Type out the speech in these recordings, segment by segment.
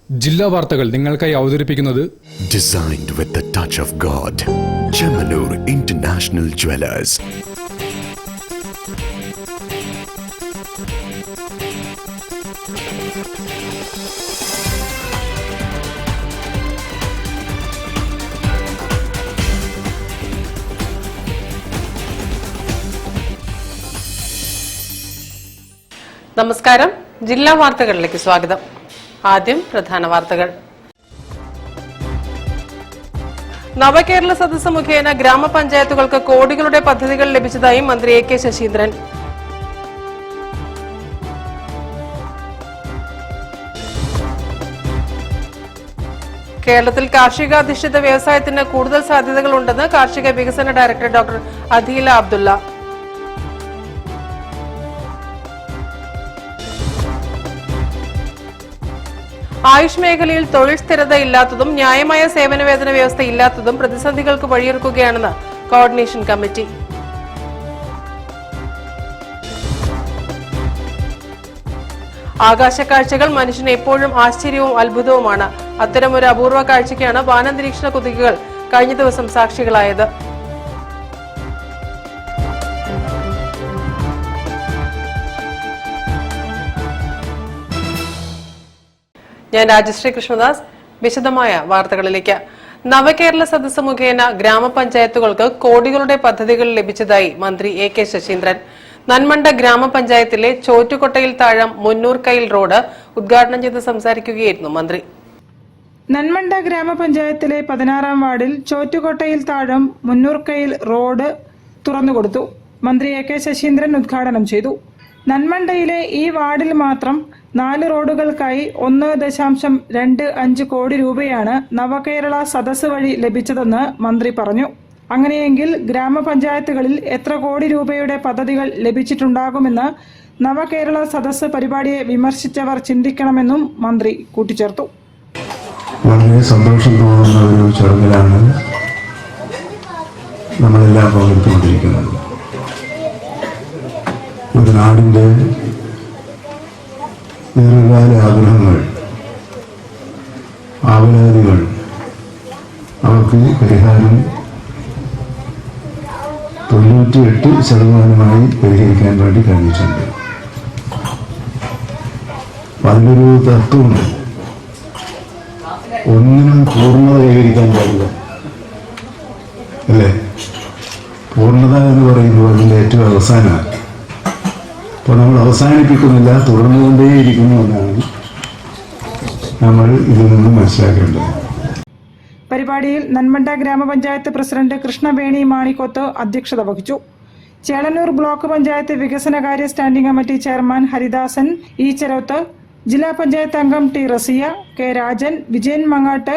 ജില്ലാ വാർത്തകൾ നിങ്ങൾക്കായി അവതരിപ്പിക്കുന്നത് Designed with the touch of God. Chemanur International Jewelers. നമസ്കാരം. ജില്ലാ വാർത്തകളിലേക്ക് സ്വാഗതം. ആദ്യം പ്രധാന വാർത്തകൾ. നവകേരള സദസ്സ് മുഖേന ഗ്രാമപഞ്ചായത്തുകൾക്ക് കോടികളുടെ പദ്ധതികൾ ലഭിച്ചതായി മന്ത്രി എ കെ ശശീന്ദ്രൻ. കേരളത്തിൽ കാർഷികാധിഷ്ഠിത വ്യവസായത്തിന് കൂടുതൽ സാധ്യതകളുണ്ടെന്ന് കാർഷിക വികസന ഡയറക്ടർ ഡോക്ടർ അദീല അബ്ദുള്ള. ആയുഷ് മേഖലയിൽ തൊഴിൽ സ്ഥിരത ഇല്ലാത്തതും ന്യായമായ സേവന വേതന വ്യവസ്ഥ ഇല്ലാത്തതും പ്രതിസന്ധികൾക്ക് വഴിയൊരുക്കുകയാണെന്ന് കോർഡിനേഷൻ കമ്മിറ്റി. ആകാശക്കാഴ്ചകൾ മനുഷ്യന് എപ്പോഴും ആശ്ചര്യവും അത്ഭുതവുമാണ്. അത്തരമൊരു അപൂർവ കാഴ്ചയ്ക്കാണ് വാനനിരീക്ഷണ കുതികകൾ കഴിഞ്ഞ ദിവസം സാക്ഷികളായത്. ഞാൻ രാജശ്രീ കൃഷ്ണദാസ്. വിശദമായ വാർത്തകളിലേക്ക്. നവകേരള സദസ്സ് മുഖേന ഗ്രാമപഞ്ചായത്തുകൾക്ക് കോടികളുടെ പദ്ധതികൾ ലഭിച്ചതായി മന്ത്രി എ കെ ശശീന്ദ്രൻ. നന്മണ്ട ഗ്രാമപഞ്ചായത്തിലെ ചോറ്റുകൊട്ടയിൽ താഴം മുന്നൂർക്കയിൽ റോഡ് ഉദ്ഘാടനം ചെയ്ത് സംസാരിക്കുകയായിരുന്നു മന്ത്രി. നന്മണ്ട ഗ്രാമപഞ്ചായത്തിലെ 16-ാം വാർഡിൽ ചോറ്റുകൊട്ടയിൽ താഴം മുന്നൂർക്കയിൽ റോഡ് തുറന്നുകൊടുത്തു. മന്ത്രി എ കെ ശശീന്ദ്രൻ ഉദ്ഘാടനം ചെയ്തു. നന്മണ്ടയിലെ ഈ വാർഡിൽ മാത്രം 4 റോഡുകൾക്കായി 1.25 കോടി രൂപയാണ് നവകേരള സദസ്സ് വഴി ലഭിച്ചതെന്ന് മന്ത്രി പറഞ്ഞു. അങ്ങനെയെങ്കിൽ ഗ്രാമപഞ്ചായത്തുകളിൽ എത്ര കോടി രൂപയുടെ പദ്ധതികൾ ലഭിച്ചിട്ടുണ്ടാകുമെന്ന് നവകേരള സദസ്സ് പരിപാടിയെ വിമർശിച്ചവർ ചിന്തിക്കണമെന്നും മന്ത്രി കൂട്ടിച്ചേർത്തു. വളരെ സന്തോഷം തോന്നുന്ന ഒരു ചടങ്ങിലാണ് നമ്മളെല്ലാം പങ്കെടുത്തുകൊണ്ടിരിക്കുന്നത്. ഒരു നാടിൻ്റെ ദീർഘകാല ആഗ്രഹങ്ങൾ, ആവലാതികൾ, അവർക്ക് പരിഹാരം 98% പരിഹരിക്കാൻ വേണ്ടി കഴിഞ്ഞിട്ടുണ്ട്. അതിലൊരു തത്വമുണ്ട്, ഒന്നിനും പൂർണ്ണത കൈവരിക്കാൻ പാടില്ല, അല്ലേ? പൂർണ്ണത എന്ന് പറയുമ്പോൾ അതിൻ്റെ ഏറ്റവും അവസാനമാണ്. അപ്പോൾ നമ്മൾ അവസാനിപ്പിക്കുന്നില്ല, തുടർന്നുകൊണ്ടേയിരിക്കുന്നു എന്നാണ് നമ്മൾ ഇതിൽ നിന്ന് മനസ്സിലാക്കേണ്ടത്. പരിപാടിയിൽ നന്മണ്ട ഗ്രാമപഞ്ചായത്ത് പ്രസിഡന്റ് കൃഷ്ണവേണി മാണിക്കൊത്ത് അധ്യക്ഷത വഹിച്ചു. ചേളന്നൂർ ബ്ലോക്ക് പഞ്ചായത്ത് വികസനകാര്യ standing committee chairman Haridasan Eecharoth, ജില്ലാ പഞ്ചായത്ത് അംഗം T Rasiya, K Rajan, Vijayan Mangat,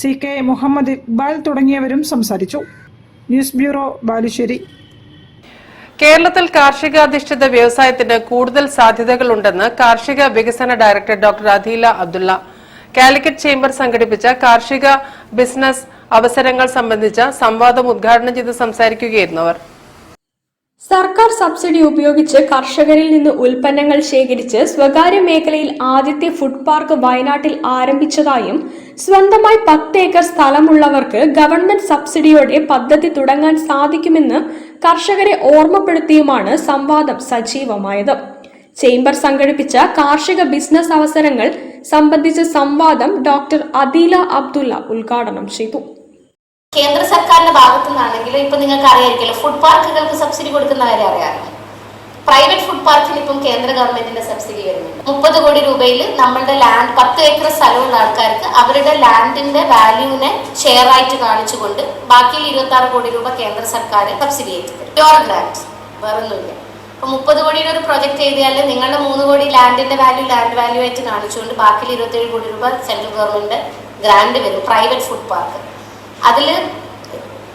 C K Muhammad Iqbal തുടങ്ങിയവരും സംസാരിച്ചു. News bureau, Balussery. കേരളത്തിൽ കാർഷികാധിഷ്ഠിത വ്യവസായത്തിന് കൂടുതൽ സാധ്യതകളുണ്ടെന്ന് കാർഷിക വികസന director doctor Adeela Abdulla. Calicut chamber സംഘടിപ്പിച്ച കാർഷിക ബിസിനസ് അവസരങ്ങൾ സംബന്ധിച്ച സംവാദം ഉദ്ഘാടനം ചെയ്ത് സംസാരിക്കുകയായിരുന്നു അവർ. സർക്കാർ സബ്സിഡി ഉപയോഗിച്ച് കർഷകരിൽ നിന്ന് ഉൽപ്പന്നങ്ങൾ ശേഖരിച്ച് സ്വകാര്യ മേഖലയിൽ ആദ്യത്തെ ഫുഡ് പാർക്ക് വയനാട്ടിൽ ആരംഭിച്ചതായും സ്വന്തമായി 10 ഏക്കർ സ്ഥലമുള്ളവർക്ക് ഗവൺമെന്റ് സബ്സിഡിയോടെ പദ്ധതി തുടങ്ങാൻ സാധിക്കുമെന്ന് കർഷകരെ ഓർമ്മപ്പെടുത്തിയുമാണ് സംവാദം സജീവമായത്. ചേംബർ സംഘടിപ്പിച്ച കാർഷിക ബിസിനസ് അവസരങ്ങൾ സംബന്ധിച്ച സംവാദം ഡോക്ടർ അദീല അബ്ദുള്ള ഉദ്ഘാടനം ചെയ്തു. കേന്ദ്ര സർക്കാരിന്റെ ഭാഗത്തു നിന്നാണെങ്കിലും ഇപ്പൊ നിങ്ങൾക്ക് അറിയായിരിക്കുമല്ലോ, ഫുഡ് പാർക്കുകൾക്ക് സബ്സിഡി കൊടുക്കുന്ന കാര്യം അറിയാമല്ലോ. പ്രൈവറ്റ് ഫുഡ് പാർക്കിന് ഇപ്പം കേന്ദ്ര ഗവൺമെന്റിന്റെ സബ്സിഡി വരുന്നുണ്ട്. 30 കോടി രൂപയിൽ നമ്മളുടെ ലാൻഡ് 10 ഏക്കർ സ്ഥലമുള്ള ആൾക്കാർക്ക് അവരുടെ ലാൻഡിന്റെ വാല്യൂവിനെ ഷെയർ ആയിട്ട് കാണിച്ചുകൊണ്ട് ബാക്കിയിൽ 26 കോടി രൂപ കേന്ദ്ര സർക്കാർ സബ്സിഡി ആയിട്ട് തരും. പ്യോർ ഗ്രാന്റ്, വേറൊന്നുമില്ല. അപ്പൊ 30 കോടിയുടെ ഒരു പ്രൊജക്ട് എഴുതിയാൽ നിങ്ങളുടെ 3 കോടി ലാൻഡിന്റെ ലാൻഡ് വാല്യൂ ആയിട്ട് കാണിച്ചുകൊണ്ട് ബാക്കിയിൽ 27 കോടി രൂപ സെൻട്രൽ ഗവൺമെന്റ് ഗ്രാന്റ് വരും പ്രൈവറ്റ് ഫുഡ് പാർക്ക്. അതില്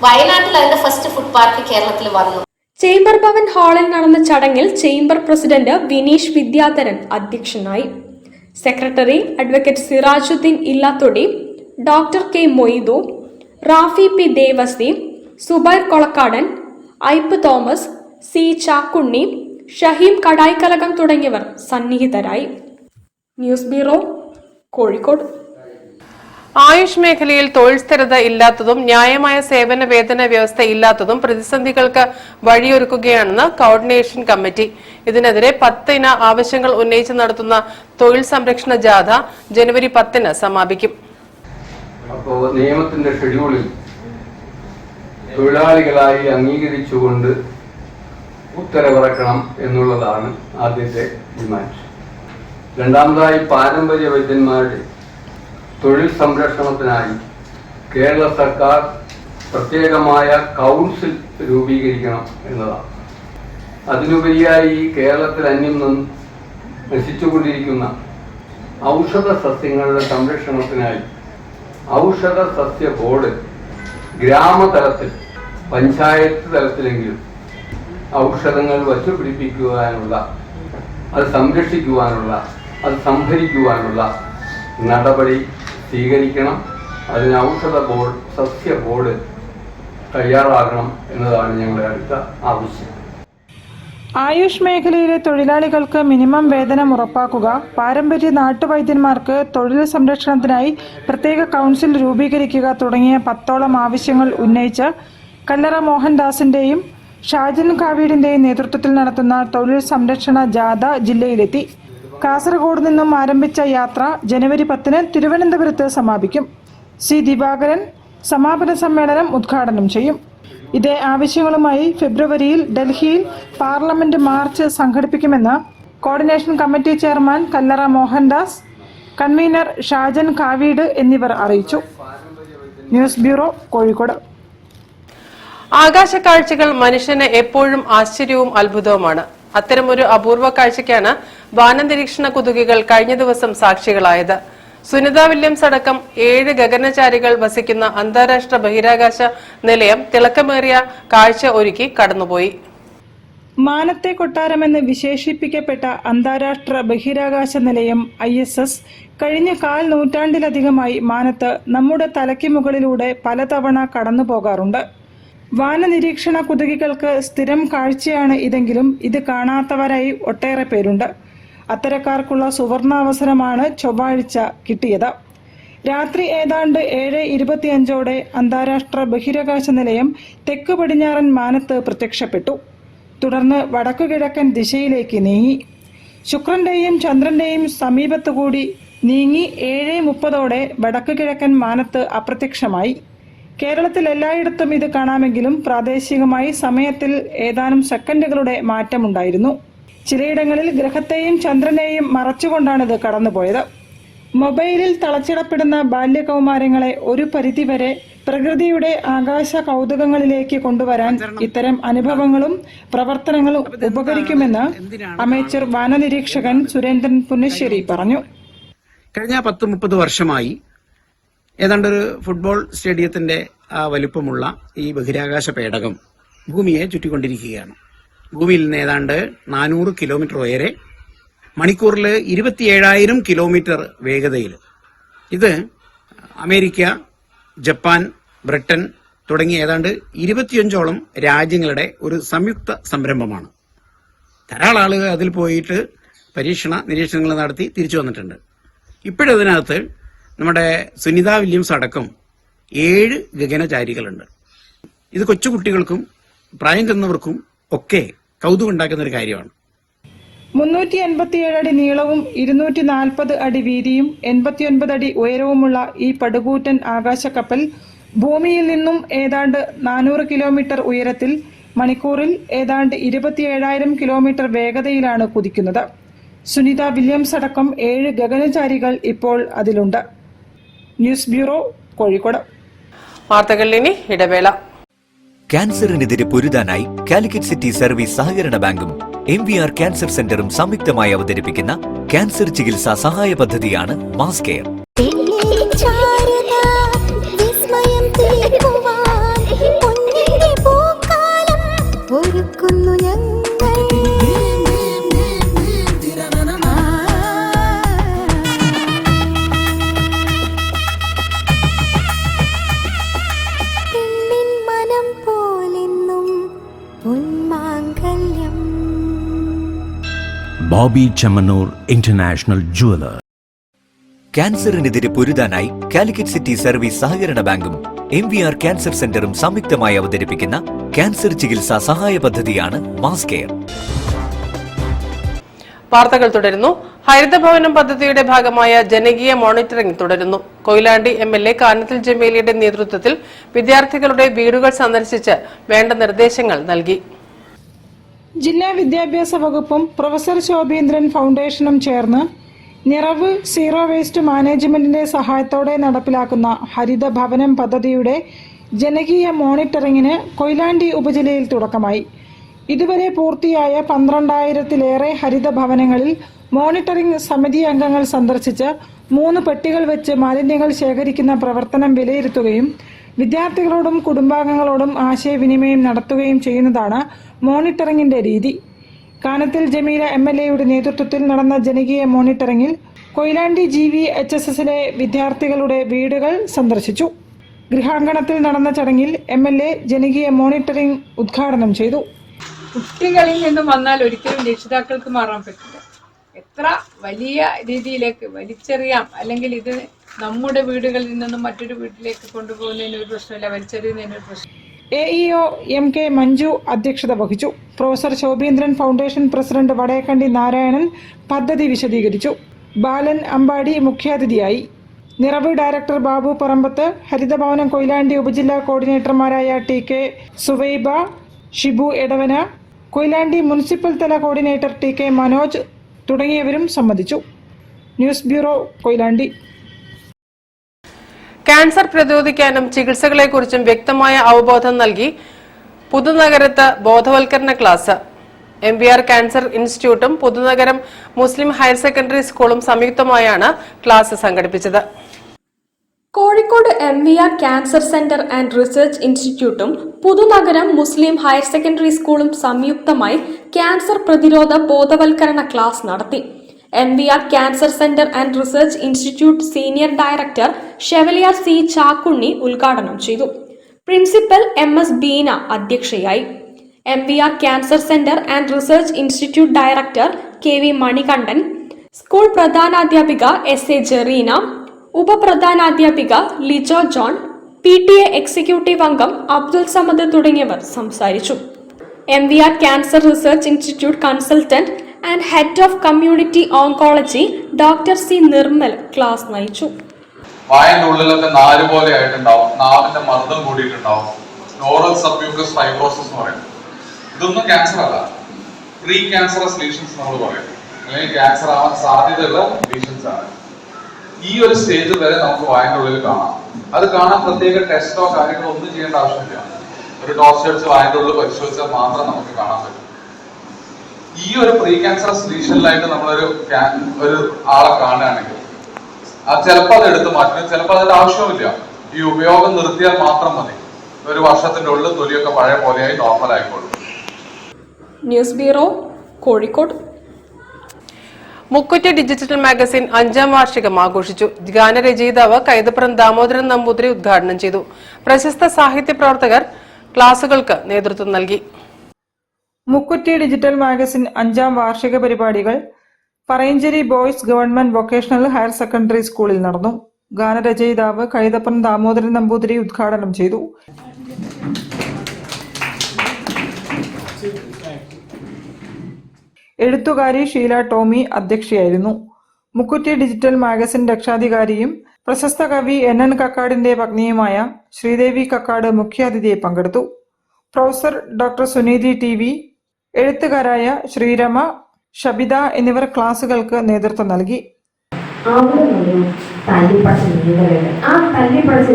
വയനാട്ടിൽ അതിന്റെ ഫസ്റ്റ് ഫുഡ് പാർക്ക് കേരളത്തിൽ വന്നു. ചേംബർ ഭവൻ ഹാളിൽ നടന്ന ചടങ്ങിൽ ചേംബർ പ്രസിഡന്റ് വിനീഷ് വിദ്യാധരൻ അധ്യക്ഷനായി. Secretary advocate Sirajuddin Illathodi, doctor K Moidu, Rafi P Devasi, Subair Kolakkadan, Ipe Thomas, C Chakkunni, Shaheem Kadayikkalakam തുടങ്ങിയവർ സന്നിഹിതരായി. News bureau, Kozhikode. ആയുഷ് മേഖലയിൽ തൊഴിൽ സ്ഥിരത ഇല്ലാത്തതും ന്യായമായ സേവന വേതന വ്യവസ്ഥ ഇല്ലാത്തതും പ്രതിസന്ധികൾക്ക് വഴിയൊരുക്കുകയാണെന്ന് കോർഡിനേഷൻ കമ്മിറ്റി. ഇതിനെതിരെ 10 ഇന ആവശ്യങ്ങൾ ഉന്നയിച്ച് നടത്തുന്ന തൊഴിൽ സംരക്ഷണ ജാഥ ജനുവരി 10 സമാപിക്കും. അപ്പോൾ നിയമത്തിന്റെ ഷെഡ്യൂളിൽ തൊഴിലാളികളായി അംഗീകരിച്ചുകൊണ്ട് ഉത്തരവിറക്കണം എന്നുള്ളതാണ് ആദ്യത്തെ ഡിമാൻഡ്. രണ്ടാമതായി പാരമ്പര്യ വൈദ്യന്മാരുടെ തൊഴിൽ സംരക്ഷണത്തിനായി കേരള സർക്കാർ പ്രത്യേകമായ കൗൺസിൽ രൂപീകരിക്കണം എന്നതാണ്. അതിനുപരിയായി കേരളത്തിൽ അന്യം നശിച്ചുകൊണ്ടിരിക്കുന്ന ഔഷധ സസ്യങ്ങളുടെ സംരക്ഷണത്തിനായി ഔഷധ സസ്യ ബോർഡ് ഗ്രാമതലത്തിൽ പഞ്ചായത്ത് തലത്തിലെങ്കിലും ഔഷധങ്ങൾ വച്ചുപിടിപ്പിക്കുവാനുള്ള, അത് സംരക്ഷിക്കുവാനുള്ള, അത് സംഭരിക്കുവാനുള്ള നടപടി സ്വീകരിക്കണം. അതിന് ഔഷധ ബോർഡ്, സസ്യ ബോർഡ് തയ്യാറാകണം എന്നതാണ് ഞങ്ങളുടെ അടുത്ത ആവശ്യം. ആയുഷ് മേഖലയിലെ തൊഴിലാളികൾക്ക് മിനിമം വേതനം ഉറപ്പാക്കുക, പാരമ്പര്യ നാട്ടുവൈദ്യന്മാർക്ക് തൊഴിൽ സംരക്ഷണത്തിനായി പ്രത്യേക കൗൺസിൽ രൂപീകരിക്കുക തുടങ്ങിയ 10ഓളം ആവശ്യങ്ങൾ ഉന്നയിച്ച് കല്ലറ മോഹൻദാസിന്റെയും ഷാജൻ കാവീടിന്റെയും നേതൃത്വത്തിൽ നടത്തുന്ന തൊഴിൽ സംരക്ഷണ ജാഥ ജില്ലയിലെത്തി. കാസർഗോഡ് നിന്നും ആരംഭിച്ച യാത്ര ജനുവരി 10 തിരുവനന്തപുരത്ത് സമാപിക്കും. സി ദിവാകരൻ സമാപന സമ്മേളനം ഉദ്ഘാടനം ചെയ്യും. ഇതേ ആവശ്യങ്ങളുമായി ഫെബ്രുവരിയിൽ ഡൽഹിയിൽ പാർലമെന്റ് മാർച്ച് സംഘടിപ്പിക്കുമെന്ന് കോർഡിനേഷൻ കമ്മിറ്റി ചെയർമാൻ കല്ലറ മോഹൻദാസ്, കൺവീനർ ഷാജൻ കാവീട് എന്നിവർ അറിയിച്ചു. News bureau, Kozhikode. ആകാശക്കാഴ്ചകൾ മനുഷ്യന് എപ്പോഴും ആശ്ചര്യവും അത്ഭുതവുമാണ്. അത്തരമൊരു അപൂർവ കാഴ്ചയ്ക്കാണ് വാനനിരീക്ഷണ കുതുകികൾ കഴിഞ്ഞ ദിവസം സാക്ഷികളായത്. സുനിത വില്യംസ് അടക്കം 7 ഗഗനചാരികൾ വസിക്കുന്ന അന്താരാഷ്ട്ര ബഹിരാകാശ നിലയം തിളക്കമേറിയ കാഴ്ച ഒരുക്കി കടന്നുപോയി. മാനത്തെ കൊട്ടാരമെന്ന് വിശേഷിപ്പിക്കപ്പെട്ട അന്താരാഷ്ട്ര ബഹിരാകാശ നിലയം ISS കഴിഞ്ഞ 1/4 നൂറ്റാണ്ടിലധികമായി മാനത്ത് നമ്മുടെ തലയ്ക്ക് മുകളിലൂടെ പലതവണ കടന്നു പോകാറുണ്ട്. വാനനിരീക്ഷണ കുതുകികൾക്ക് സ്ഥിരം കാഴ്ചയാണ് ഇതെങ്കിലും ഇത് കാണാത്തവരായി ഒട്ടേറെ പേരുണ്ട്. അത്തരക്കാർക്കുള്ള സുവർണാവസരമാണ് ചൊവ്വാഴ്ച കിട്ടിയത്. രാത്രി ഏതാണ്ട് 7:25 അന്താരാഷ്ട്ര ബഹിരാകാശ നിലയം തെക്ക് പടിഞ്ഞാറൻ മാനത്ത് പ്രത്യക്ഷപ്പെട്ടു. തുടർന്ന് വടക്കുകിഴക്കൻ ദിശയിലേക്ക് നീങ്ങി. ശുക്രന്റെയും ചന്ദ്രന്റെയും സമീപത്തുകൂടി നീങ്ങി 7:30 വടക്ക് കിഴക്കൻ മാനത്ത് അപ്രത്യക്ഷമായി. കേരളത്തിൽ എല്ലായിടത്തും ഇത് കാണാമെങ്കിലും പ്രാദേശികമായി സമയത്തിൽ ഏതാനും സെക്കൻഡുകളുടെ മാറ്റമുണ്ടായിരുന്നു. ചിലയിടങ്ങളിൽ ഗ്രഹത്തെയും ചന്ദ്രനെയും മറച്ചുകൊണ്ടാണിത് കടന്നുപോയത്. മൊബൈലിൽ തളച്ചിടപ്പെടുന്ന ബാല്യകൗമാരങ്ങളെ ഒരു പരിധിവരെ പ്രകൃതിയുടെ ആകാശ കൗതുകങ്ങളിലേക്ക് കൊണ്ടുവരാൻ ഇത്തരം അനുഭവങ്ങളും പ്രവർത്തനങ്ങളും ഉപകരിക്കുമെന്ന് അമേച്ചർ വാനനിരീക്ഷകൻ സുരേന്ദ്രൻ പുന്നശ്ശേരി പറഞ്ഞു. കഴിഞ്ഞ 10-30 വർഷമായി ഏതാണ്ടൊരു ഫുട്ബോൾ സ്റ്റേഡിയത്തിന്റെ വലിപ്പമുള്ള ഈ ബഹിരാകാശ പേടകം ഭൂമിയെ ചുറ്റിക്കൊണ്ടിരിക്കുകയാണ്. ഭൂമിയിൽ നിന്ന് ഏതാണ്ട് 400 കിലോമീറ്റർ ഉയരെ, മണിക്കൂറിൽ 27,000 കിലോമീറ്റർ വേഗതയിൽ. ഇത് അമേരിക്ക, ജപ്പാൻ, ബ്രിട്ടൻ തുടങ്ങിയ ഏതാണ്ട് 25ഓളം രാജ്യങ്ങളുടെ ഒരു സംയുക്ത സംരംഭമാണ്. ധാരാളം ആളുകൾ അതിൽ പോയിട്ട് നിരീക്ഷണങ്ങൾ നടത്തി തിരിച്ചു വന്നിട്ടുണ്ട്. ഇപ്പോഴതിനകത്ത് നമ്മുടെ സുനിത വില്യംസ് അടക്കം 7 ഗഗനചാരികളുണ്ട്. ഇത് കൊച്ചുകുട്ടികൾക്കും പ്രായം ചെന്നവർക്കും ഒക്കെ കൗതുകം ഉണ്ടാക്കുന്ന ഒരു കാര്യമാണ്. 387 അടി നീളവും 240 അടി വീതിയും 89 അടി ഉയരവുമുള്ള ഈ പടുകൂറ്റൻ ആകാശക്കപ്പൽ ഭൂമിയിൽ നിന്നും ഏതാണ്ട് 400 കിലോമീറ്റർ ഉയരത്തിൽ മണിക്കൂറിൽ ഏതാണ്ട് 27,000 കിലോമീറ്റർ വേഗതയിലാണ് കുതിക്കുന്നത്. സുനിത വില്യംസ് അടക്കം 7 ഗഗനചാരികൾ ഇപ്പോൾ അതിലുണ്ട്. News bureau, Kozhikode. വാർത്തകളിൽ ഇനി ഇടവേള. ക്യാൻസറിനെതിരെ പൊരുതാനായി കാലിക്കറ്റ് സിറ്റി സർവീസ് സഹകരണ ബാങ്കും MVR ക്യാൻസർ സെന്ററും സംയുക്തമായി അവതരിപ്പിക്കുന്ന ക്യാൻസർ ചികിത്സാ സഹായ പദ്ധതിയാണ് mass care. Bobby Chamanur International Jeweler. ക്യാൻസറിനെതിരെ പൊരുതാനായി കാലിക്കറ്റ് സിറ്റി സർവീസ് സഹകരണ ബാങ്കും MVR ക്യാൻസർ സെന്ററും സംയുക്തമായി അവതരിപ്പിക്കുന്ന ക്യാൻസർ ചികിത്സാ സഹായ പദ്ധതിയാണ് മാസ് കെയർ. വാർത്തകൾ തുടരുന്നു. ഹരിതഭവനം പദ്ധതിയുടെ ഭാഗമായ ജനകീയ മോണിറ്ററിംഗ് തുടരുന്നു. കൊയിലാണ്ടി MLA കാനത്തിൽ ജമീലയുടെ നേതൃത്വത്തിൽ വിദ്യാർത്ഥികളുടെ വീടുകൾ സന്ദർശിച്ച് വേണ്ട നിർദ്ദേശങ്ങൾ നൽകി. ജില്ലാ വിദ്യാഭ്യാസ വകുപ്പും പ്രൊഫസർ ശോഭീന്ദ്രൻ ഫൗണ്ടേഷനും ചേർന്ന് നിറവ് സീറോ വേസ്റ്റ് മാനേജ്മെന്റിന്റെ സഹായത്തോടെ നടപ്പിലാക്കുന്ന ഹരിതഭവനം പദ്ധതിയുടെ ജനകീയ മോണിറ്ററിംഗിന് കൊയിലാണ്ടി ഉപജില്ലയിൽ തുടക്കമായി. ഇതുവരെ പൂർത്തിയായ 12,000-ലേറെ ഹരിതഭവനങ്ങളിൽ മോണിറ്ററിംഗ് സമിതി അംഗങ്ങൾ സന്ദർശിച്ച് 3 പെട്ടികൾ വെച്ച് മാലിന്യങ്ങൾ ശേഖരിക്കുന്ന പ്രവർത്തനം വിലയിരുത്തുകയും വിദ്യാർത്ഥികളോടും കുടുംബാംഗങ്ങളോടും ആശയവിനിമയം നടത്തുകയും ചെയ്യുന്നതാണ് മോണിറ്ററിംഗിന്റെ രീതി. കാനത്തിൽ ജമീല MLAയുടെ നേതൃത്വത്തിൽ നടന്ന ജനകീയ മോണിറ്ററിംഗിൽ കൊയിലാണ്ടി GVHSSലെ വിദ്യാർത്ഥികളുടെ വീടുകൾ സന്ദർശിച്ചു. ഗൃഹാങ്കണത്തിൽ നടന്ന ചടങ്ങിൽ MLA ജനകീയ മോണിറ്ററിംഗ് ഉദ്ഘാടനം ചെയ്തു. കുട്ടികളിൽ നിന്നും വന്നാൽ ഒരിക്കലും രക്ഷിതാക്കൾക്ക് മാറാൻ പറ്റില്ല. എത്ര വലിയ രീതിയിലേക്ക് വലിച്ചെറിയാം, അല്ലെങ്കിൽ ഇത് നമ്മുടെ വീടുകളിൽ നിന്നും മറ്റൊരു വീട്ടിലേക്ക് കൊണ്ടുപോകുന്നതിന് ഒരു പ്രശ്നമില്ല, വലിച്ചെറിയുന്നതിന് ഒരു പ്രശ്നം. AEO MK മഞ്ജു അധ്യക്ഷത വഹിച്ചു. Professor Shobhindran foundation president Vadekkandi Narayanan പദ്ധതി വിശദീകരിച്ചു. ബാലൻ അമ്പാടി മുഖ്യാതിഥിയായി. നിറവ് ഡയറക്ടർ ബാബു പറമ്പത്ത്, ഹരിതഭവനം കൊയിലാണ്ടി ഉപജില്ലാ കോർഡിനേറ്റർമാരായ TK സുവൈബ, ഷിബു എടവന, കൊയിലാണ്ടി മുനിസിപ്പൽ തല കോർഡിനേറ്റർ TK മനോജ് തുടങ്ങിയവരും സംബന്ധിച്ചു. News bureau, Koyilandy. ക്യാൻസർ പ്രതിരോധിക്കാനും ചികിത്സകളെക്കുറിച്ചും വ്യക്തമായ അവബോധം നൽകി പുതുനഗരത്ത് ബോധവൽക്കരണ ക്ലാസ്. MVR ക്യാൻസർ ഇൻസ്റ്റിറ്റ്യൂട്ടും പുതുനഗരം മുസ്ലിം ഹയർ സെക്കൻഡറി സ്കൂളും സംയുക്തമായാണ് ക്ലാസ് സംഘടിപ്പിച്ചത്. Kozhikode MVR cancer centre and research ഇൻസ്റ്റിറ്റ്യൂട്ടും പുതുനഗരം മുസ്ലിം ഹയർ സെക്കൻഡറി സ്കൂളും സംയുക്തമായി ക്യാൻസർ പ്രതിരോധ ബോധവൽക്കരണ ക്ലാസ് നടത്തി. MVR cancer centre and research institute senior director chevalier C Chakkunni ഉദ്ഘാടനം ചെയ്തു. പ്രിൻസിപ്പൽ MS ബീന അധ്യക്ഷയായി. MVR cancer centre and research institute director KV Manikandan, school പ്രധാനാധ്യാപിക SA ജെറീന, ഉപപ്രധാനാധ്യാപിക ലിജോ ജോൺ, PTA എക്സിക്യൂട്ടീവ് അംഗം അബ്ദുൽ സമദ് തുടങ്ങിയവർ സംസാരിച്ചു. MVR cancer research institute consultant and head of community oncology Dr. C Nirmal class നയിച്ചു. വായന്റെ ഉള്ളിലൊക്കെ നാല് പോലെ ആയിട്ടുണ്ടാവും, നാവിന്റെ മർദ്ദം കൂടിയിട്ടുണ്ടാവും, ഓറൽ സബ്മ്യൂക്കസ് ഫൈബ്രോസിസ് എന്ന് പറയും. ഇതൊന്നും ക്യാൻസർ അല്ല, പ്രീ ക്യാൻസറസ് ലീഷൻസ് നമ്മൾ പറയും, അല്ലെങ്കിൽ ക്യാൻസർ ആവാൻ സാധ്യതയുള്ള ലീഷൻസ് ആണ്. ഈ ഒരു സ്റ്റേജ് വരെ നമുക്ക് വായന്റെ ഉള്ളിൽ കാണാം. അത് കാണാൻ പ്രത്യേക ടെസ്റ്റോ കാര്യങ്ങളോ ഒന്നും ചെയ്യേണ്ട ആവശ്യമില്ല. ഒരു ടോർച്ച് അടിച്ച് വായന്റെ ഉള്ളിൽ പരിശോധിച്ചാൽ മാത്രം നമുക്ക് കാണാൻ പറ്റും. ഈ ഒരു പ്രീ ക്യാൻസറസ് ലീഷനിലായിട്ട് നമ്മളൊരു ആളെ കാണുകയാണെങ്കിൽ അത് ചിലപ്പോൾ അത് എടുത്തു മാറ്റും, ചിലപ്പോൾ അതിന്റെ ആവശ്യമില്ല. ഈ ഉപയോഗം നിർത്തിയാൽ മാത്രം മതി. ഒരു വർഷത്തിന്റെ ഉള്ളിൽ തൊലിയൊക്കെ പഴയ പോലെയായി നോർമൽ ആയിക്കോളും. News bureau, Kozhikode. മുക്കുറ്റി ഡിജിറ്റൽ മാഗസിൻ 5ാം വാർഷികം ആഘോഷിച്ചു. ഗാനരചയിതാവ് കൈതപ്രം ദാമോദരൻ നമ്പൂതിരി ഉദ്ഘാടനം ചെയ്തു. പ്രശസ്ത സാഹിത്യ പ്രവർത്തകർ ക്ലാസുകൾക്ക് നേതൃത്വം നൽകി. മുക്കുറ്റി ഡിജിറ്റൽ മാഗസിൻ 5ാം വാർഷിക പരിപാടികൾ Parayancheri boys government vocational higher secondary സ്കൂളിൽ നടന്നു. ഗാനരചയിതാവ് കൈതപ്രം ദാമോദരൻ നമ്പൂതിരി ഉദ്ഘാടനം ചെയ്തു. എഴുത്തുകാരി ഷീല ടോമി അധ്യക്ഷയായിരുന്നു. മുക്കുറ്റി ഡിജിറ്റൽ മാഗസിൻ രക്ഷാധികാരിയും പ്രശസ്ത കവി NN കക്കാടിന്റെ പത്നിയുമായ ശ്രീദേവി കക്കാട് മുഖ്യാതിഥിയെ പങ്കെടുത്തു. പ്രൊഫസർ ഡോക്ടർ സുനീതി TV, എഴുത്തുകാരായ ശ്രീരമ, ഷബിത എന്നിവർ ക്ലാസുകൾക്ക് നേതൃത്വം നൽകി. ആ തല്ലിപ്പടച്ച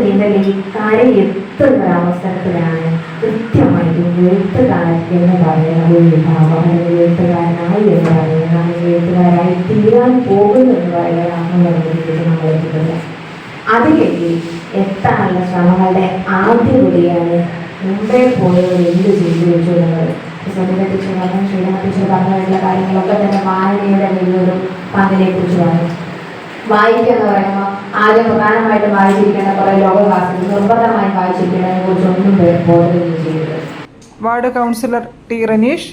നീന്തലിൽ കാര്യം എത്തുന്ന അവസരത്തിലാണ് കൃത്യമായിട്ട് എഴുത്തുകാരൻ എന്ന് പറയുന്നത് എഴുത്തുകാരനായി എന്ന് പറയുന്നത് എഴുത്തുകാരായി തീരാൻ പോകുന്നു എന്ന് പറയുന്നത് നമ്മൾ എത്തിക്കുന്നത്. അത് കഴിഞ്ഞ് എത്താനുള്ള ശ്രമങ്ങളുടെ ആദ്യപടിയാണ് മുമ്പേ പോയവർ എന്ത് ചെയ്തു വെച്ചു എന്നുള്ളത്. സബിത ടീച്ചർ പറഞ്ഞു, ശ്രീരമ ടീച്ചർ പറഞ്ഞിട്ടുള്ള കാര്യങ്ങളൊക്കെ തന്നെ വായനയുടെ വലിയൊരു പങ്കിനെ കുറിച്ച് പറഞ്ഞു. വായിക്കുക എന്ന് പറയുമ്പോൾ ആദ്യം പ്രധാനമായിട്ടും വായിച്ചിരിക്കേണ്ട കുറെ ലോകവാസികൾ നിർബന്ധമായും വായിച്ചിരിക്കുന്നതിനെ കുറിച്ചൊന്നും ബോധവൽക്കരണം ചെയ്തത്. വാർഡ് കൗൺസിലർ T റനീഷ്,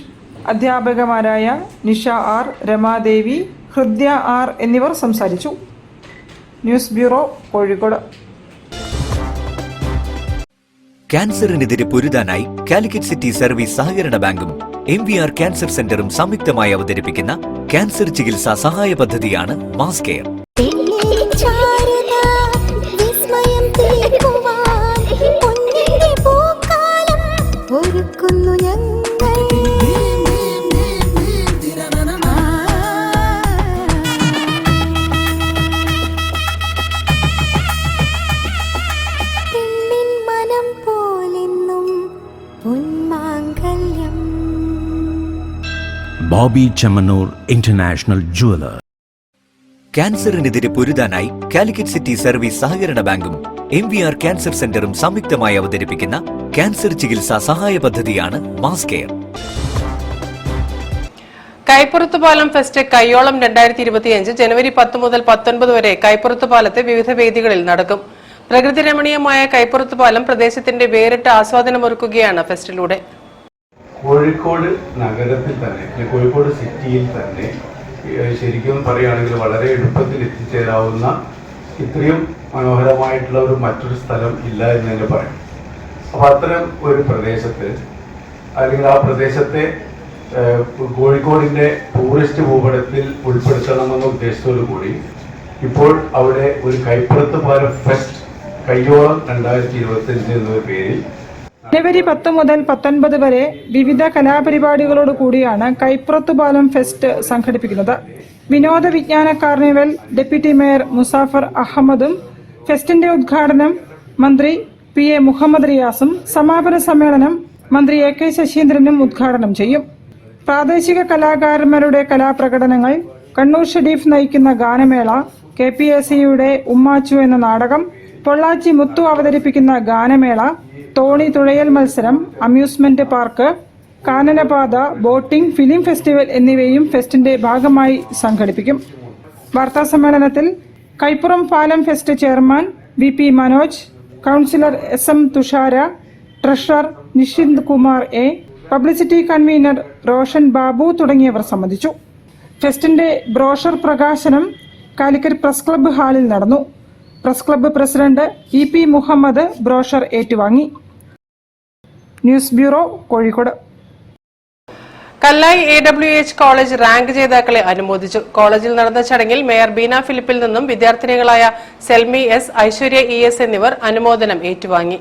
അധ്യാപകമാരായ നിഷ R, രമാദേവി, ഹൃദ്യ R എന്നിവർ സംസാരിച്ചു. News bureau, Kozhikode. ക്യാൻസറിനെതിരെ പൊരുതാനായി കാലിക്കറ്റ് സിറ്റി സർവീസ് സഹകരണ ബാങ്കും MVR ക്യാൻസർ സെന്ററും സംയുക്തമായി അവതരിപ്പിക്കുന്ന ക്യാൻസർ ചികിത്സാ സഹായ പദ്ധതിയാണ് mass care. Bobby Chemmanur international jeweller. ക്യാൻസറിനെതിരെ പൊരുതാനായി കാലിക്കറ്റ് സിറ്റി സർവീസ് സഹകരണ ബാങ്കും MVR ക്യാൻസർ സെന്ററും സംയുക്തമായി അവതരിപ്പിക്കുന്ന ക്യാൻസർ ചികിത്സാ സഹായ പദ്ധതിയാണ് മാസ് കെയർ. കൈപ്പുറത്തുപാലം ഫെസ്റ്റ് കയ്യോളം 2025 ജനുവരി 10 മുതൽ 19 വരെ കൈപ്പുറത്തുപാലത്തെ വിവിധ വേദികളിൽ നടക്കും. പ്രകൃതി രമണീയമായ കൈപ്പുറത്തുപാലം പ്രദേശത്തിന്റെ വേറിട്ട ആസ്വാദനമൊരുക്കുകയാണ് ഫെസ്റ്റിലൂടെ. കോഴിക്കോട് നഗരത്തിൽ തന്നെ, കോഴിക്കോട് സിറ്റിയിൽ തന്നെ ശരിക്കും പറയുകയാണെങ്കിൽ വളരെ എളുപ്പത്തിൽ എത്തിച്ചേരാവുന്ന ഇത്രയും മനോഹരമായിട്ടുള്ള മറ്റൊരു സ്ഥലം ഇല്ല എന്ന് തന്നെ പറയും. അപ്പോൾ അത്തരം ഒരു പ്രദേശത്ത് അല്ലെങ്കിൽ ആ പ്രദേശത്തെ കോഴിക്കോടിൻ്റെ ടൂറിസ്റ്റ് ഭൂപടത്തിൽ ഉൾപ്പെടുത്തണമെന്ന ഉദ്ദേശത്തോടു കൂടി ഇപ്പോൾ അവിടെ ഒരു കൈപ്പുറത്തുപാലം ഫെസ്റ്റ് കയ്യോളം 2025 എന്ന പേരിൽ ജനുവരി 10 മുതൽ 19 വരെ വിവിധ കലാപരിപാടികളോട് കൂടിയാണ് കൈപ്പുറത്തുപാലം ഫെസ്റ്റ് സംഘടിപ്പിക്കുന്നത്. വിനോദ വിജ്ഞാന കാർണിവൽ ഡെപ്യൂട്ടി മേയർ മുസാഫർ അഹമ്മദും ഫെസ്റ്റിന്റെ ഉദ്ഘാടനം മന്ത്രി PA മുഹമ്മദ് റിയാസും സമാപന സമ്മേളനം മന്ത്രി AK ശശീന്ദ്രനും ഉദ്ഘാടനം ചെയ്യും. പ്രാദേശിക കലാകാരന്മാരുടെ കലാപ്രകടനങ്ങൾ, കണ്ണൂർ ഷെരീഫ് നയിക്കുന്ന ഗാനമേള, KPSCയുടെ ഉമ്മാച്ചു എന്ന നാടകം, പൊള്ളാച്ചി മുത്തു അവതരിപ്പിക്കുന്ന ഗാനമേള, തോണി തുഴയൽ മത്സരം, അമ്യൂസ്മെന്റ് പാർക്ക്, കാനനപാത, ബോട്ടിംഗ്, ഫിലിം ഫെസ്റ്റിവൽ എന്നിവയും ഫെസ്റ്റിന്റെ ഭാഗമായി സംഘടിപ്പിക്കും. വാർത്താ സമ്മേളനത്തിൽ കൈപ്പുറം പാലം fest chairman VP Manoj, councillor SM Thushara, treasurer Nishinth Kumar A, publicity convener Roshan Babu തുടങ്ങിയവർ സംബന്ധിച്ചു. ഫെസ്റ്റിന്റെ ബ്രോഷർ പ്രകാശനം കാലിക്കറ്റ് പ്രസ് ക്ലബ്ബ് ഹാളിൽ നടന്നു. Press club president EP Muhammad brochure ഏറ്റുവാങ്ങി. News bureau, Kozhikode. Kallai AWH college rank ജേതാക്കളെ അനുമോദിച്ചു. കോളേജിൽ നടന്ന ചടങ്ങിൽ മേയർ ബീന ഫിലിപ്പിൽ നിന്നും വിദ്യാർത്ഥിനികളായ സെൽമി S, ഐശ്വര്യ ES എന്നിവർ അനുമോദനം ഏറ്റുവാങ്ങി.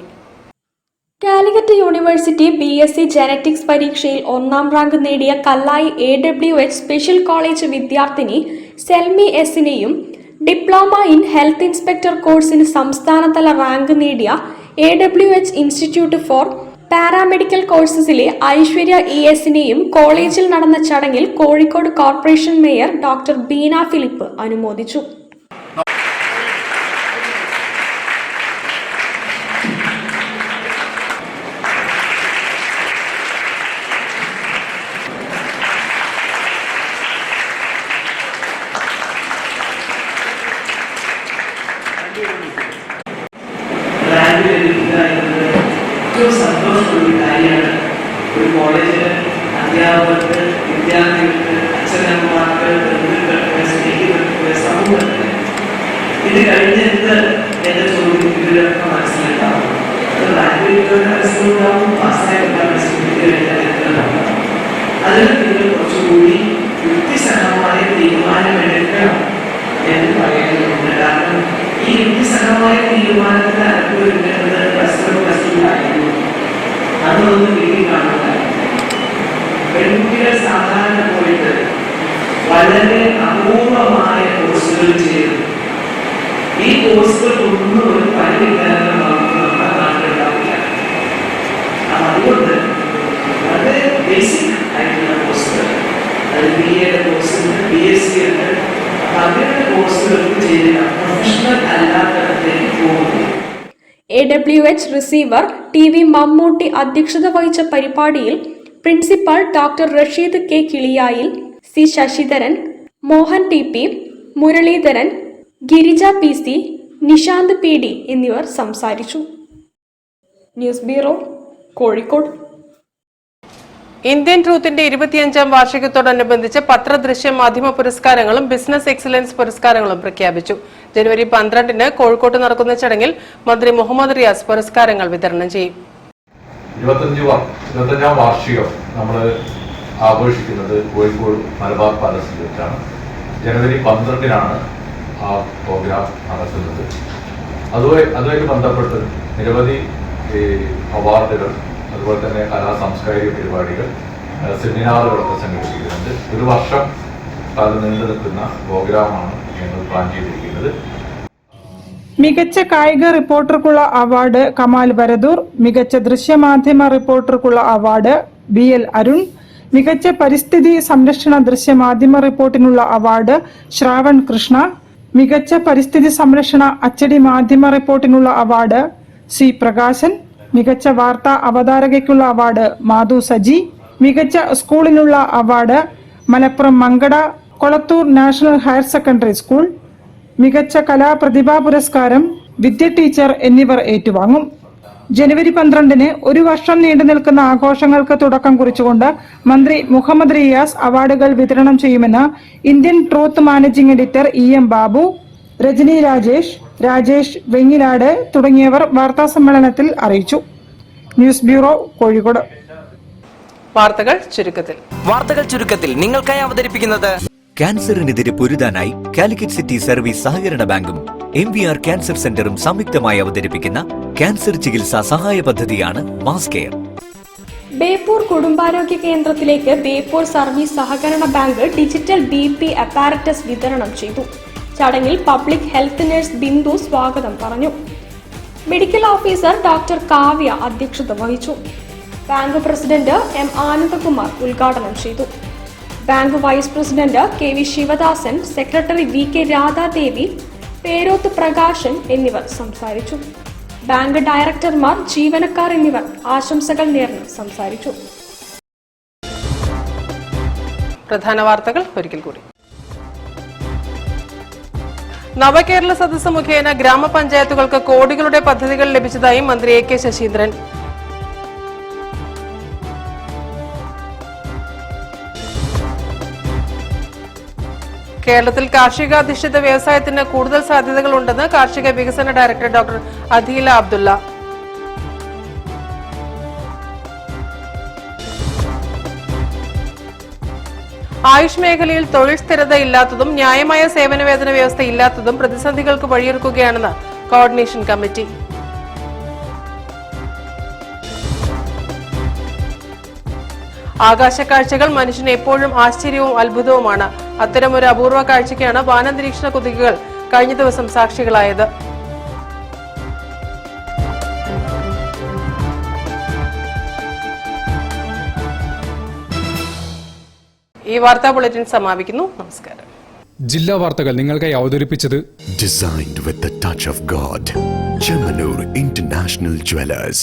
കാലിക്കറ്റ് യൂണിവേഴ്സിറ്റി BSc ജനറ്റിക്സ് പരീക്ഷയിൽ 1ാം റാങ്ക് നേടിയ കല്ലായി AWH സ്പെഷ്യൽ കോളേജ് വിദ്യാർത്ഥിനി സെൽമി S-നെയും ഡിപ്ലോമ ഇൻ ഹെൽത്ത് ഇൻസ്പെക്ടർ കോഴ്സിന് സംസ്ഥാനതല റാങ്ക് നേടിയ AWH ഇൻസ്റ്റിറ്റ്യൂട്ട് ഫോർ പാരാമെഡിക്കൽ കോഴ്സസിലെ ഐശ്വര്യ ES-നെയും കോളേജിൽ നടന്ന ചടങ്ങിൽ Kozhikode corporation mayor doctor Beena Philip അനുമോദിച്ചു. ഏറ്റവും സന്തോഷമുള്ള കാര്യമാണ്. ഒരു കോളേജില് അധ്യാപകർക്ക്, വിദ്യാർത്ഥികൾക്ക്, അച്ഛനമ്മമാർക്ക്, ബന്ധുക്കൾക്ക്, സ്നേഹിതർക്ക്, സമൂഹത്തിന് ഇത് കഴിഞ്ഞിട്ട് എന്റെ ചോദ്യം ഇതിലൊക്കെ മനസ്സിലാക്കാവും. അത് റാങ്കുകളുടെ മനസ്സിലുണ്ടാവും, പാസ്സായിട്ടുള്ള മനസ്സിലാവും. അതിൽ നിങ്ങൾ കുറച്ചുകൂടി യുക്തിസഹമായ തീരുമാനമെടുക്കണം എന്ന് പറയുന്നുണ്ട്. കാരണം ഈ യുക്തിസഹമായ തീരുമാനത്തിന് അനുഭവിക്കുന്നത് പ്രശ്നമായിരുന്നു. അതൊന്നും വീട്ടിൽ കാണുക. പെൺകുട്ടികൾ സാധാരണ പോയിട്ട് വളരെ അപൂർവമായ കോഴ്സുകൾ ചെയ്തു. ഈ കോഴ്സുകൾക്കൊന്നും ഒരു പരിമിതമായ നമ്മുടെ നാട്ടിലുണ്ടാവില്ല. അതുകൊണ്ട് വളരെ ബേസിക് ആയിട്ടുള്ള കോഴ്സുകൾ, അത് BA കോഴ്സുണ്ട്, BSc ഉണ്ട്. അങ്ങനെയുള്ള കോഴ്സുകൾക്ക് ചെയ്തില്ല പ്രൊഫഷണൽ അല്ലാത്തതിലേക്ക് പോകുന്നു. AWH റിസീവർ TV മമ്മൂട്ടി അധ്യക്ഷത വഹിച്ച പരിപാടിയിൽ പ്രിൻസിപ്പൽ ഡോക്ടർ റഷീദ് K കിളിയായിൽ, C Sasidharan, Mohan TP, Muraleedharan, Girija PC, Nishanth PD എന്നിവർ സംസാരിച്ചു. News bureau, Kozhikode. ഇന്ത്യൻ ട്രൂത്തിന്റെ 25ാം വാർഷികത്തോടനുബന്ധിച്ച് പത്ര, ദൃശ്യ, മാധ്യമ പുരസ്കാരങ്ങളും ബിസിനസ് എക്സലൻസ് പുരസ്കാരങ്ങളും പ്രഖ്യാപിച്ചു. ജനുവരി 12-ന് കോഴിക്കോട്ട് നടക്കുന്ന ചടങ്ങിൽ മന്ത്രി മുഹമ്മദ് റിയാസ് പുരസ്കാരങ്ങൾ വിതരണം ചെയ്യും. 25ാം വാർഷികം നമ്മൾ ആഘോഷിക്കുന്നത് കോഴിക്കോട് മലബാർ പാലസിൽ വെച്ചാണ്. ജനുവരി 12-നാണ് ആ പ്രോഗ്രാം നടക്കുന്നത്. അതുമായിട്ട് ബന്ധപ്പെട്ട് നിരവധി അവാർഡുകൾ, അതുപോലെ തന്നെ സാംസ്കാരിക പരിപാടികൾ, സെമിനാറുകളൊക്കെ സംഘടിപ്പിക്കുന്നുണ്ട്. ഒരു വർഷം കാലം നീണ്ടു നിൽക്കുന്ന പ്രോഗ്രാമാണ് ഞങ്ങൾ പ്ലാൻ ചെയ്തിരിക്കുന്നത്. മികച്ച കായിക റിപ്പോർട്ടർക്കുള്ള അവാർഡ് കമാൽ വരദൂർ, മികച്ച ദൃശ്യമാധ്യമ റിപ്പോർട്ടർക്കുള്ള അവാർഡ് BL അരുൺ, മികച്ച പരിസ്ഥിതി സംരക്ഷണ ദൃശ്യമാധ്യമ റിപ്പോർട്ടിനുള്ള അവാർഡ് ശ്രാവൺ കൃഷ്ണ, മികച്ച പരിസ്ഥിതി സംരക്ഷണ അച്ചടി മാധ്യമ റിപ്പോർട്ടിനുള്ള അവാർഡ് C പ്രകാശൻ, മികച്ച വാർത്താ അവതാരകയ്ക്കുള്ള അവാർഡ് മാധു സജി, മികച്ച സ്കൂളിനുള്ള award Malappuram Mankada Kolathur national higher secondary school, മികച്ച കലാപ്രതിഭാ പുരസ്കാരം വിദ്യ ടീച്ചർ എന്നിവർ ഏറ്റുവാങ്ങും. ജനുവരി 12-ന് ഒരു വർഷം നീണ്ടു നിൽക്കുന്ന ആഘോഷങ്ങൾക്ക് തുടക്കം കുറിച്ചുകൊണ്ട് മന്ത്രി മുഹമ്മദ് റിയാസ് അവാർഡുകൾ വിതരണം ചെയ്യുമെന്ന് Indian truth managing editor EM Babu, Rajani Rajesh Vengilad തുടങ്ങിയവർ വാർത്താസമ്മേളനത്തിൽ അറിയിച്ചു. News bureau, Kozhikode. വാർത്തകൾ ചുരുക്കത്തിൽ നിങ്ങൾക്കായി അവതരിപ്പിക്കുന്നത് ക്യാൻസറിനെതിരെ പൊരുതാനായി കാലിക്കറ്റ് സിറ്റി സർവീസ് സഹകരണ ബാങ്കും MVR ക്യാൻസർ സെന്ററും സംയുക്തമായി അവതരിപ്പിക്കുന്ന ക്യാൻസർ ചികിത്സാ സഹായ പദ്ധതിയാണ് മാസ് കെയർ. ബേപ്പൂർ കുടുംബാരോഗ്യ കേന്ദ്രത്തിലേക്ക് ബേപ്പൂർ സർവീസ് സഹകരണ ബാങ്ക് ഡിജിറ്റൽ BP അപ്പാരറ്റസ് വിതരണം ചെയ്തു. ചടങ്ങിൽ പബ്ലിക് ഹെൽത്ത് നഴ്സ് ബിന്ദു സ്വാഗതം പറഞ്ഞു. മെഡിക്കൽ ഓഫീസർ ഡോക്ടർ കാവ്യ അധ്യക്ഷത വഹിച്ചു. ബാങ്ക് പ്രസിഡന്റ് M ആനന്ദകുമാർ ഉദ്ഘാടനം ചെയ്തു. Bank vice president KV Sivadasan, secretary VK Radhadevi, Peroth Prakashan എന്നിവർ സംസാരിച്ചു. ബാങ്ക് ഡയറക്ടർമാർ, ജീവനക്കാർ എന്നിവർ ആശംസകൾ നേർന്ന് സംസാരിച്ചു. പ്രധാന വാർത്തകൾ ഒരിക്കൽ കൂടി. നവകേരള സദസ്സ് മുഖേന ഗ്രാമപഞ്ചായത്തുകൾക്ക് കോടികളുടെ പദ്ധതികൾ ലഭിച്ചതായി മന്ത്രി AK ശശീന്ദ്രൻ. കേരളത്തിൽ കാർഷികാധിഷ്ഠിത വ്യവസായത്തിന് കൂടുതൽ സാധ്യതകളുണ്ടെന്ന് കാർഷിക വികസന ഡയറക്ടർ ഡോക്ടർ അദീല അബ്ദുള്ള. ആയുഷ് മേഖലയിൽ തൊഴിൽ സ്ഥിരത ഇല്ലാത്തതും ന്യായമായ സേവന വേതന വ്യവസ്ഥ ഇല്ലാത്തതും പ്രതിസന്ധികൾക്ക് വഴിയൊരുക്കുകയാണെന്ന് കോർഡിനേഷൻ കമ്മിറ്റി. ആകാശക്കാഴ്ചകൾ മനുഷ്യന് എപ്പോഴും ആശ്ചര്യവും അത്ഭുതവുമാണ്. അത്തരമൊരു അപൂർവ കാഴ്ചയ്ക്കാണ് വാനനിരീക്ഷണ കുതികകൾ കഴിഞ്ഞ ദിവസം സാക്ഷികളായത്. ഈ വാർത്താ ബുള്ളറ്റിൻ സമാപിക്കുന്നു. നമസ്കാരം. ജില്ലാ വാർത്തകൾ നിങ്ങൾക്കായി അവതരിപ്പിച്ചത് Designed with the touch of God. Chemanur International Jewelers.